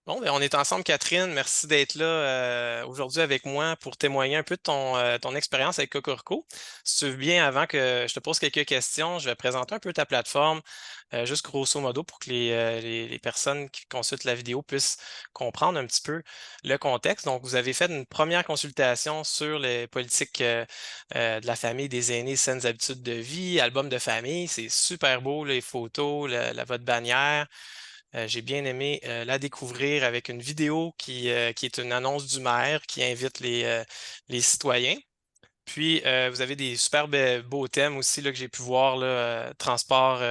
Bon, ben, on est ensemble, Catherine. Merci d'être là aujourd'hui avec moi pour témoigner un peu de ton expérience avec Cocorico. Si tu veux bien, avant que je te pose quelques questions, je vais présenter un peu ta plateforme, juste grosso modo pour que les personnes qui consultent la vidéo puissent comprendre un petit peu le contexte. Donc, vous avez fait une première consultation sur les politiques de la famille, des aînés, saines habitudes de vie, album de famille. C'est super beau, les photos, votre bannière. J'ai bien aimé, la découvrir avec une vidéo qui est une annonce du maire qui invite les citoyens. Puis, vous avez des super beaux thèmes aussi là, que j'ai pu voir, là, transport,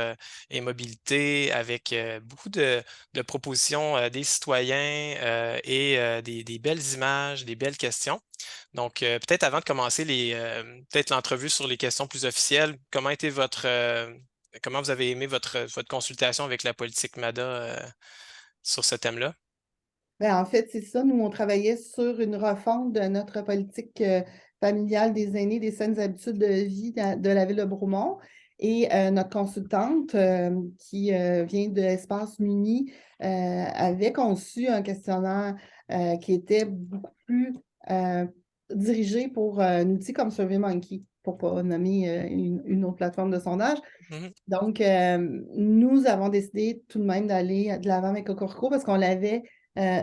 et mobilité avec, beaucoup de propositions, des citoyens, et des belles images, des belles questions. Donc, peut-être avant de commencer peut-être l'entrevue sur les questions plus officielles, comment vous avez aimé votre consultation avec la politique MADA, sur ce thème-là? Ben, en fait, c'est ça. Nous, on travaillait sur une refonte de notre politique familiale des aînés, des saines habitudes de vie de la ville de Bromont. Et notre consultante, qui vient de Espace Muni, avait conçu un questionnaire qui était beaucoup plus euh, dirigé pour un outil comme SurveyMonkey, pour ne pas nommer une autre plateforme de sondage. Mmh. Donc, nous avons décidé tout de même d'aller de l'avant avec Cocorico parce euh,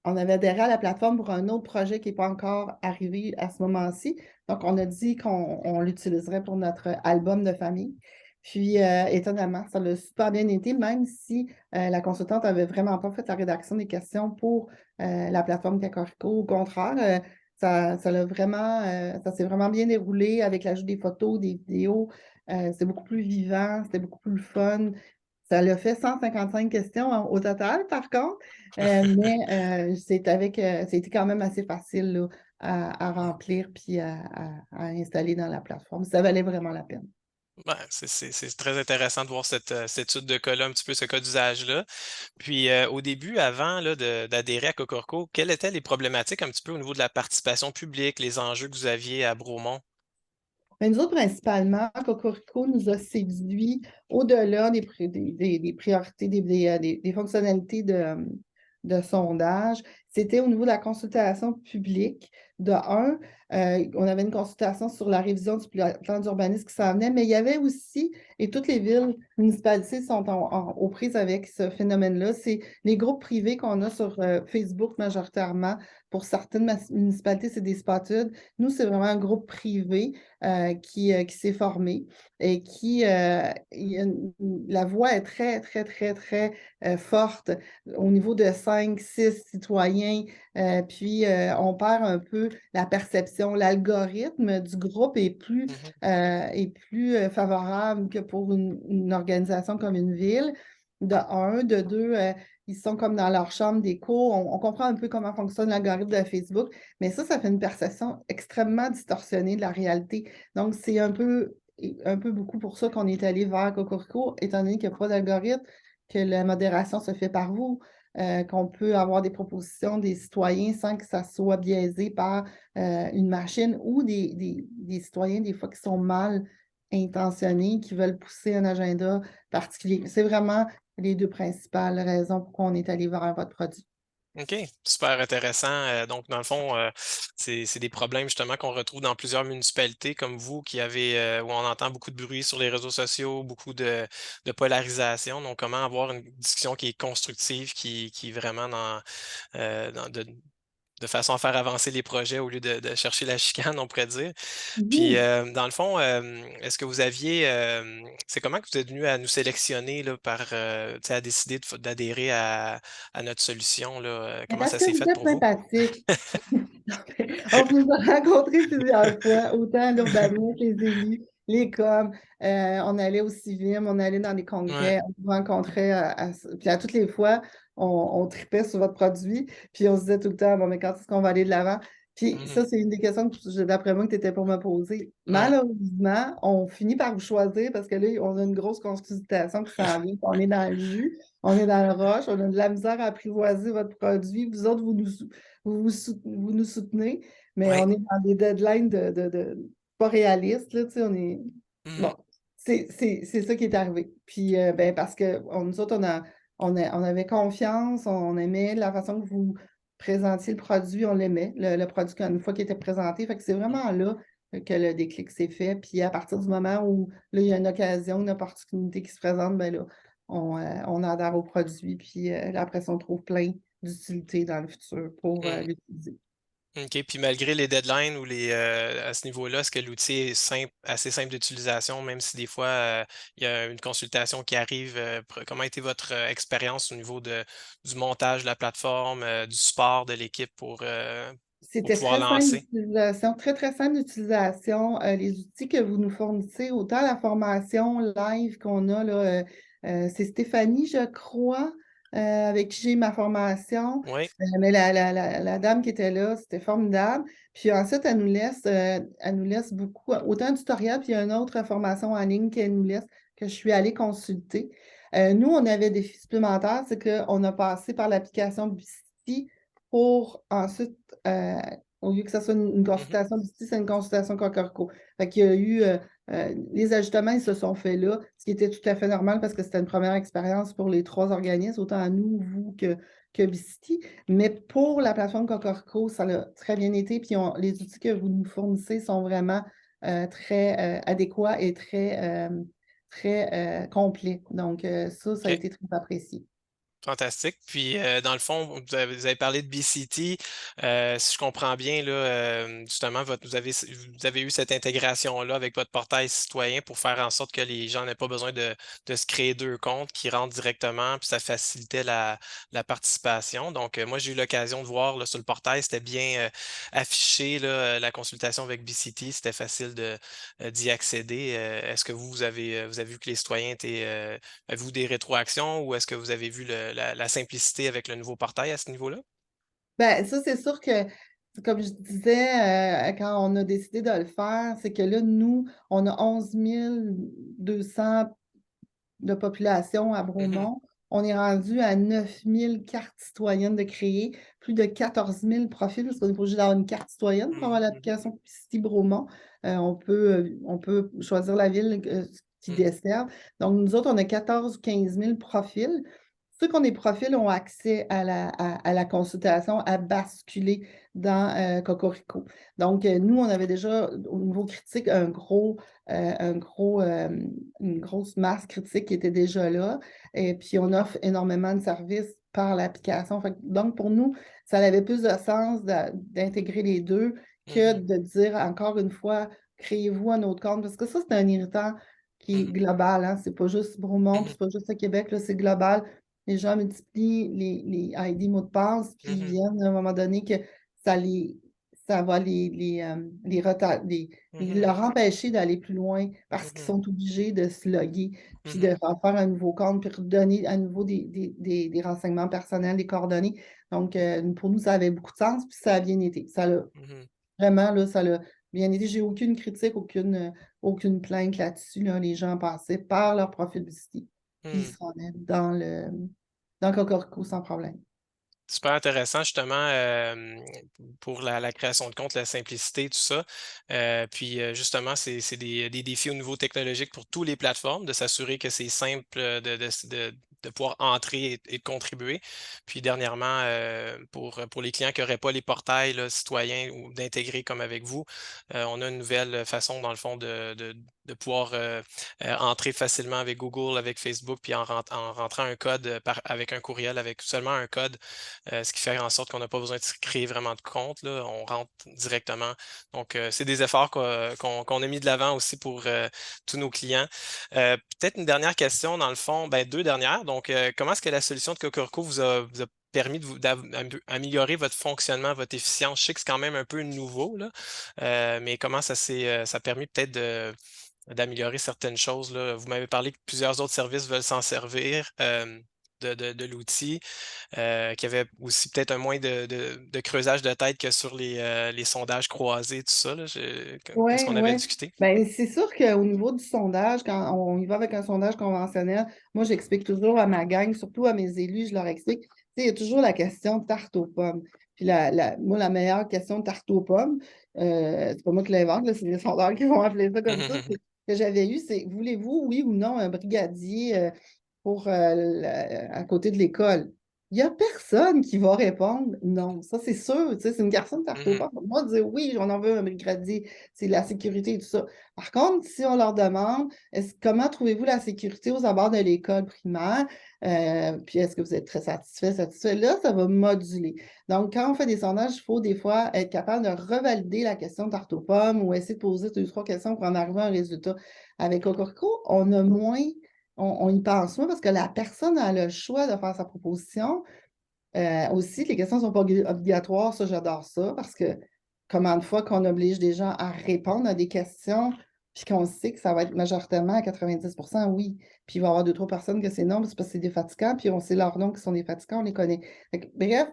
on avait adhéré à la plateforme pour un autre projet qui n'est pas encore arrivé à ce moment-ci. Donc, on a dit qu'on l'utiliserait pour notre album de famille. Puis, étonnamment, ça l'a super bien été, même si la consultante avait vraiment pas fait la rédaction des questions pour la plateforme Cocorico. Au contraire, ça s'est vraiment bien déroulé avec l'ajout des photos, des vidéos. C'est beaucoup plus vivant, c'était beaucoup plus fun. Ça l'a fait 155 questions au total, par contre, mais c'était quand même assez facile là, à remplir puis à installer dans la plateforme. Ça valait vraiment la peine. Ouais, c'est très intéressant de voir cette étude de cas-là, un petit peu ce cas d'usage-là. Puis, au début, avant là, d'adhérer à Cocorico, quelles étaient les problématiques un petit peu au niveau de la participation publique, les enjeux que vous aviez à Bromont? Mais nous autres, principalement, Cocorico nous a séduit au-delà des priorités, des fonctionnalités de sondage. C'était au niveau de la consultation publique. De un, on avait une consultation sur la révision du plan d'urbanisme qui s'en venait, mais il y avait aussi, et toutes les villes municipalités sont aux prises avec ce phénomène-là, c'est les groupes privés qu'on a sur Facebook majoritairement. Pour certaines municipalités, c'est des spotted. Nous, c'est vraiment un groupe privé qui s'est formé et la voix est très, très, très, très forte au niveau de 5, 6 citoyens. Puis, on perd un peu la perception. L'algorithme du groupe Mmh. est plus favorable que pour une organisation comme une ville. De un, de deux, ils sont comme dans leur chambre d'écho. On comprend un peu comment fonctionne l'algorithme de Facebook, mais ça fait une perception extrêmement distorsionnée de la réalité. Donc, c'est un peu beaucoup pour ça qu'on est allé vers Cocorico, étant donné qu'il n'y a pas d'algorithme, que la modération se fait par vous, qu'on peut avoir des propositions des citoyens sans que ça soit biaisé par une machine ou des citoyens, des fois, qui sont mal intentionnés, qui veulent pousser un agenda particulier. C'est vraiment les deux principales raisons pourquoi on est allé vers votre produit. OK, super intéressant. Donc, dans le fond, c'est des problèmes justement qu'on retrouve dans plusieurs municipalités comme vous où on entend beaucoup de bruit sur les réseaux sociaux, beaucoup de polarisation. Donc, comment avoir une discussion qui est constructive, qui est vraiment de façon à faire avancer les projets au lieu de chercher la chicane, on pourrait dire. Puis, Oui. dans le fond, est-ce que vous aviez, c'est comment que vous êtes venu à nous sélectionner là, tu sais, à décider d'adhérer à notre solution là? Mais Comment parce ça que s'est vous fait êtes pour vous? sympathique. On vous a rencontrés plusieurs fois, autant l'urbanisme, les élus, les coms. On allait au Civim, on allait dans des Ouais. congrès, on vous rencontrait. Puis à toutes les fois, on tripait sur votre produit. Puis on se disait tout le temps, bon, mais quand est-ce qu'on va aller de l'avant? Puis Mmh. ça, c'est une des questions que d'après moi que tu étais pour me poser. Ouais. Malheureusement, on finit par vous choisir parce que là, on a une grosse consultation qui s'en vient. On est dans le jus, on est dans le rush, on a de la misère à apprivoiser votre produit. Vous autres, vous nous soutenez, mais Ouais. on est dans des deadlines pas réalistes, là, tu sais, Mmh. bon, c'est ça qui est arrivé. Puis, ben, parce que nous autres, on avait confiance, on aimait la façon que vous présentiez le produit, on l'aimait, le produit une fois qu'il était présenté. Fait que c'est Mmh. vraiment là que le déclic s'est fait. Puis à partir du moment où là, il y a une occasion, une opportunité qui se présente, ben là, on adhère au produit. Puis là, après ça, on trouve plein d'utilités dans le futur pour Mmh. l'utiliser. OK, puis malgré les deadlines ou à ce niveau-là, est-ce que l'outil est simple assez simple d'utilisation, même si des fois, il y a une consultation qui arrive, comment a été votre, expérience au niveau du montage de la plateforme, du support de l'équipe pour C'était pouvoir très simple lancer? d'utilisation, très, très simple d'utilisation. Les outils que vous nous fournissez, autant la formation live qu'on a là, c'est Stéphanie, je crois, avec qui j'ai ma formation. Oui. Mais la dame qui était là, c'était formidable. Puis ensuite, elle nous laisse beaucoup, autant un tutoriel, puis il y a une autre formation en ligne qu'elle nous laisse, que je suis allée consulter. Nous, on avait des défis supplémentaires, c'est qu'on a passé par l'application Bicity pour ensuite, euh, au lieu que ce soit une Mmh. consultation d'outils, c'est une consultation Cocorico. Fait qu'il y a eu les ajustements, ils se sont faits là, ce qui était tout à fait normal parce que c'était une première expérience pour les trois organismes, autant à nous, vous que Bicity. Mais pour la plateforme Cocorico, ça a très bien été. Puis les outils que vous nous fournissez sont vraiment très adéquats et très complets. Donc, ça a OK. été très apprécié. Fantastique. Puis, dans le fond, vous avez parlé de BCT. Si je comprends bien, là, justement, vous avez eu cette intégration-là avec votre portail citoyen pour faire en sorte que les gens n'aient pas besoin de se créer 2 comptes, qui rentrent directement, puis ça facilitait la participation. Donc, moi, j'ai eu l'occasion de voir là, sur le portail, c'était bien affiché, là, la consultation avec BCT. C'était facile d'y accéder. Est-ce que vous avez vu que les citoyens étaient avez-vous des rétroactions ou est-ce que vous avez vu la simplicité avec le nouveau portail à ce niveau-là? Ben, ça, c'est sûr que, comme je disais, quand on a décidé de le faire, c'est que là, nous, on a 11 200 de population à Mmh. Bromont. On est rendu à 9 000 cartes citoyennes de créer, plus de 14 000 profils, parce qu'on est pas obligé d'avoir une carte citoyenne pour Mmh. avoir Mmh. l'application Publicity Bromont. On peut choisir la ville qui Mmh. dessert. Donc, nous autres, on a 14 ou 15 000 profils. Ceux qui ont des profils ont accès à la consultation, à basculer dans Cocorico. Donc, nous, on avait déjà, au niveau critique, une grosse masse critique qui était déjà là. Et puis, on offre énormément de services par l'application. Donc, pour nous, ça avait plus de sens d'intégrer les deux que Mmh. de dire encore une fois, créez-vous un autre compte. Parce que ça, c'est un irritant qui est Mmh. global. Hein. C'est pas juste Bromont, puis Mmh. c'est pas juste à Québec, là, c'est global. Les gens multiplient les ID mots de passe, puis ils Mmh. viennent à un moment donné que ça les, ça va leur empêcher d'aller plus loin parce qu'ils Mmh. sont obligés de se loguer, puis de Mmh. refaire un nouveau compte, puis redonner à nouveau des renseignements personnels, des coordonnées. Donc, pour nous, ça avait beaucoup de sens, puis ça a bien été. Ça l'a Mmh. vraiment, là, ça l'a bien été. J'ai aucune critique, aucune plainte là-dessus. Là. Les gens passaient par leur profil ici, puis ils Mmh. se rendaient dans Cocorico sans problème. Super intéressant justement, pour la création de compte, la simplicité, tout ça. Puis, justement, c'est des défis au niveau technologique pour tous les plateformes, de s'assurer que c'est simple, de pouvoir entrer et de contribuer. Puis dernièrement, pour les clients qui n'auraient pas les portails là, citoyens ou d'intégrer comme avec vous, on a une nouvelle façon dans le fond de pouvoir, entrer facilement avec Google, avec Facebook, puis en rentrant un code, avec un courriel, avec seulement un code. Ce qui fait en sorte qu'on n'a pas besoin de se créer vraiment de compte, là, on rentre directement. Donc, c'est des efforts qu'on a mis de l'avant aussi pour, tous nos clients. Peut-être une dernière question dans le fond, ben 2 dernières. Donc, comment est-ce que la solution de Cocorico vous a permis améliorer votre fonctionnement, votre efficience? Je sais que c'est quand même un peu nouveau là, mais comment ça a permis peut-être d'améliorer certaines choses là? Vous m'avez parlé que plusieurs autres services veulent s'en servir, de l'outil. Qu'il y avait aussi peut-être un moins de creusage de tête que sur les sondages croisés, tout ça, là, Oui, qu'est-ce qu'on avait oui. discuté? Ben, c'est sûr qu'au niveau du sondage, quand on y va avec un sondage conventionnel, moi, j'explique toujours à ma gang, surtout à mes élus, je leur explique, tu sais, il y a toujours la question tarte aux pommes. Puis moi, la meilleure question tarte aux pommes, c'est pas moi qui l'invente, là, c'est les sondeurs qui vont appeler ça comme ça, c'est que j'avais eu, c'est voulez-vous, oui ou non, un brigadier à côté de l'école. Il n'y a personne qui va répondre non. Ça, c'est sûr. Tu sais, c'est une garçon de Mhm. tartopop. Moi, dire oui, on en veut un brigadier, c'est la sécurité et tout ça. Par contre, si on leur demande comment trouvez-vous la sécurité aux abords de l'école primaire, puis est-ce que vous êtes très satisfait, là, ça va moduler. Donc, quand on fait des sondages, il faut des fois être capable de revalider la question de tarte aux pommes ou essayer de poser deux, trois questions pour en arriver à un résultat. Avec Cocorico, on a moins on y pense moins parce que la personne a le choix de faire sa proposition. Aussi, les questions ne sont pas obligatoires, ça, j'adore ça, parce que comment de fois qu'on oblige des gens à répondre à des questions, puis qu'on sait que ça va être majoritairement à 90% oui, puis il va y avoir deux, trois personnes que c'est non, c'est parce que c'est des fatigants, puis on sait leurs noms qui sont des fatigants, on les connaît. Bref,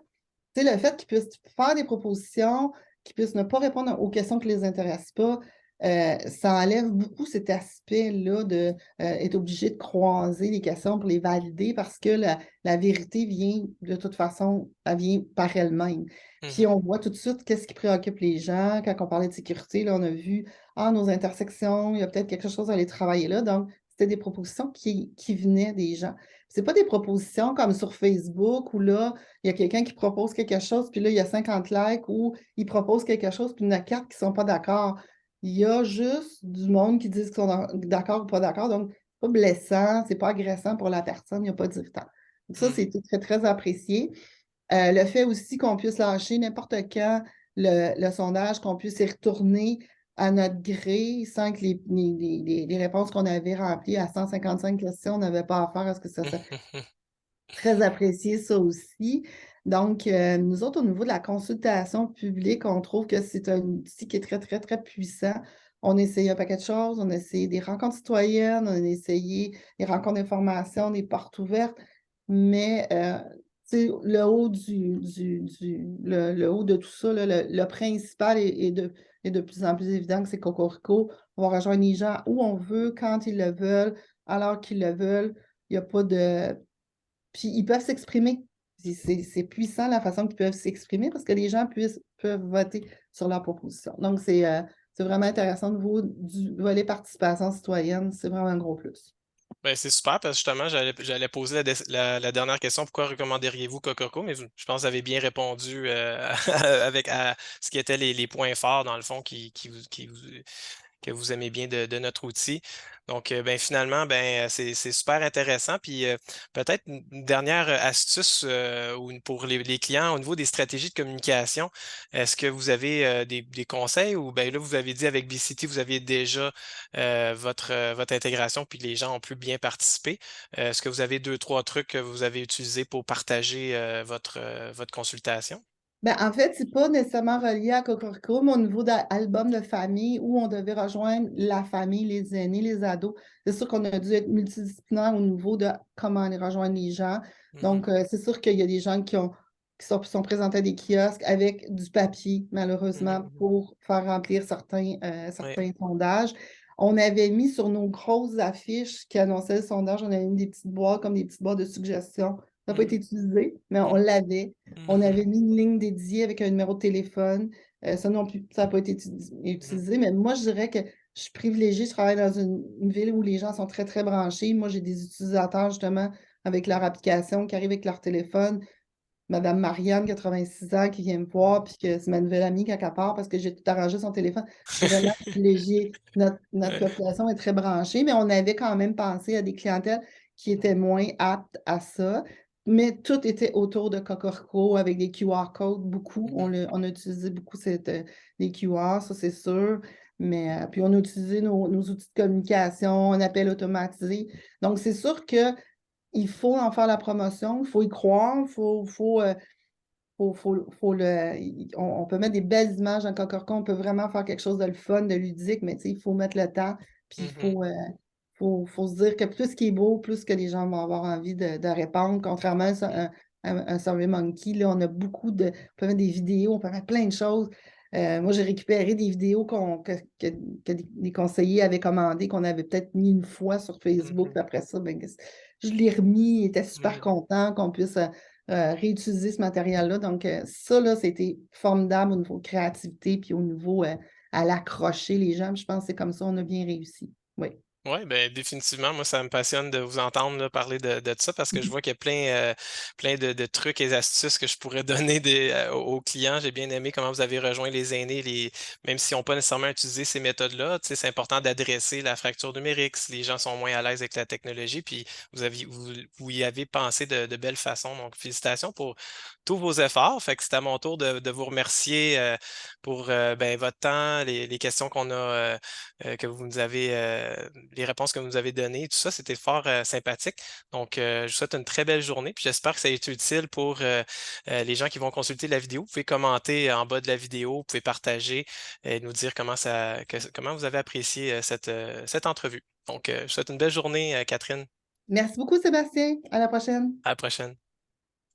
tu sais, le fait qu'ils puissent faire des propositions, qu'ils puissent ne pas répondre aux questions qui ne les intéressent pas, ça enlève beaucoup cet aspect-là de être obligé de croiser les questions pour les valider parce que la vérité vient, de toute façon, elle vient par elle-même. Puis Mhm. on voit tout de suite qu'est-ce qui préoccupe les gens. Quand on parlait de sécurité, là, on a vu, nos intersections, il y a peut-être quelque chose à aller travailler là. Donc, c'était des propositions qui venaient des gens. C'est pas des propositions comme sur Facebook où là, il y a quelqu'un qui propose quelque chose, puis là, il y a 50 likes, ou il propose quelque chose, puis il y en a 4 qui ne sont pas d'accord. Il y a juste du monde qui disent qu'ils sont d'accord ou pas d'accord. Donc, c'est pas blessant, c'est pas agressant pour la personne, il n'y a pas d'irritant. Donc, ça, c'est Mhm. très, très apprécié. Le fait aussi qu'on puisse lâcher n'importe quand le sondage, qu'on puisse y retourner à notre gré sans que les réponses qu'on avait remplies à 155 questions, on n'avait pas à faire à ce que ça soit très apprécié, ça aussi. Donc, nous autres, au niveau de la consultation publique, on trouve que c'est un outil qui est très, très, très puissant. On a essayé un paquet de choses, on a essayé des rencontres citoyennes, on a essayé des rencontres d'information, des portes ouvertes, mais le haut le haut de tout ça, là, le principal est de plus en plus évident que c'est Cocorico. On va rejoindre les gens où on veut, quand ils le veulent, alors qu'ils le veulent. Il n'y a pas de puis ils peuvent s'exprimer. C'est puissant la façon qu'ils peuvent s'exprimer parce que les gens peuvent voter sur leur proposition. Donc, c'est vraiment intéressant au niveau du volet participation citoyenne. C'est vraiment un gros plus. Ben, c'est super parce que justement, j'allais poser la dernière question, pourquoi recommanderiez-vous Cocorico? Mais je pense que vous avez bien répondu avec ce qui étaient les points forts, dans le fond, que vous aimez bien de notre outil. Donc, ben, finalement, ben, c'est super intéressant. Puis peut-être une dernière astuce pour les clients au niveau des stratégies de communication. Est-ce que vous avez des conseils ou ben là, vous avez dit avec BCT, vous aviez déjà votre intégration, puis les gens ont pu bien participer. Est-ce que vous avez deux, trois trucs que vous avez utilisés pour partager votre consultation? Ben, en fait, c'est pas nécessairement relié à Cocorico, mais au niveau d'album de famille où on devait rejoindre la famille, les aînés, les ados. C'est sûr qu'on a dû être multidisciplinaire au niveau de comment aller rejoindre les gens. Mhm, Donc, c'est sûr qu'il y a des gens qui sont présentés à des kiosques avec du papier, mhm, malheureusement, mhm. pour faire remplir Oui. certains sondages. On avait mis sur nos grosses affiches qui annonçaient le sondage, on avait mis des petites boîtes comme des petites boîtes de suggestions. Ça n'a pas été Mhm, utilisé, mais on mhm, l'avait. On mhm, avait mis une ligne dédiée avec un numéro de téléphone. Ça non plus, ça n'a pas été mhm, utilisé, mais moi, je dirais que je suis privilégiée. Je travaille dans une ville où les gens sont très, très branchés. Moi, j'ai des utilisateurs, justement, avec leur application, qui arrivent avec leur téléphone. Madame Marianne, 86 ans, qui vient me voir, puis que c'est ma nouvelle amie quand elle part parce que j'ai tout arrangé son téléphone. Je suis vraiment privilégiée. Notre Ouais. population est très branchée, mais on avait quand même pensé à des clientèles qui étaient moins aptes à ça. Mais tout était autour de Cocorico avec des QR codes, beaucoup. Mhm, On a utilisé beaucoup les QR, ça c'est sûr. Mais puis on a utilisé nos outils de communication, un appel automatisé. Donc, c'est sûr que il faut en faire la promotion, il faut y croire, on peut mettre des belles images dans Cocorico, on peut vraiment faire quelque chose de le fun, de ludique, mais il faut mettre le temps, puis mhm, faut se dire que plus ce qui est beau, plus que les gens vont avoir envie de répondre, contrairement à un SurveyMonkey, là, on a on peut mettre des vidéos, on peut mettre plein de choses. Moi, j'ai récupéré des vidéos que des conseillers avaient commandées, qu'on avait peut-être mis une fois sur Facebook, mhm, puis après ça, ben, je l'ai remis, ils étaient super mhm, contents qu'on puisse réutiliser ce matériel-là. Donc, ça, là, c'était formidable au niveau créativité, puis au niveau à l'accrocher les gens. Je pense que c'est comme ça qu'on a bien réussi. Oui. Oui, ben, définitivement, moi, ça me passionne de vous entendre là, parler de ça parce que je vois qu'il y a plein de trucs et astuces que je pourrais donner aux clients. J'ai bien aimé comment vous avez rejoint les aînés, même s'ils n'ont pas nécessairement utilisé ces méthodes-là. Tu sais, c'est important d'adresser la fracture numérique si les gens sont moins à l'aise avec la technologie. Puis vous y avez pensé de belle façon. Donc, félicitations pour tous vos efforts. Fait que c'est à mon tour de vous remercier pour ben, votre temps, les questions que vous nous avez, les réponses que vous nous avez données, tout ça, c'était fort sympathique. Donc, je vous souhaite une très belle journée, puis j'espère que ça a été utile pour les gens qui vont consulter la vidéo. Vous pouvez commenter en bas de la vidéo, vous pouvez partager et nous dire comment vous avez apprécié cette entrevue. Donc, je vous souhaite une belle journée, Catherine. Merci beaucoup, Sébastien. À la prochaine. À la prochaine.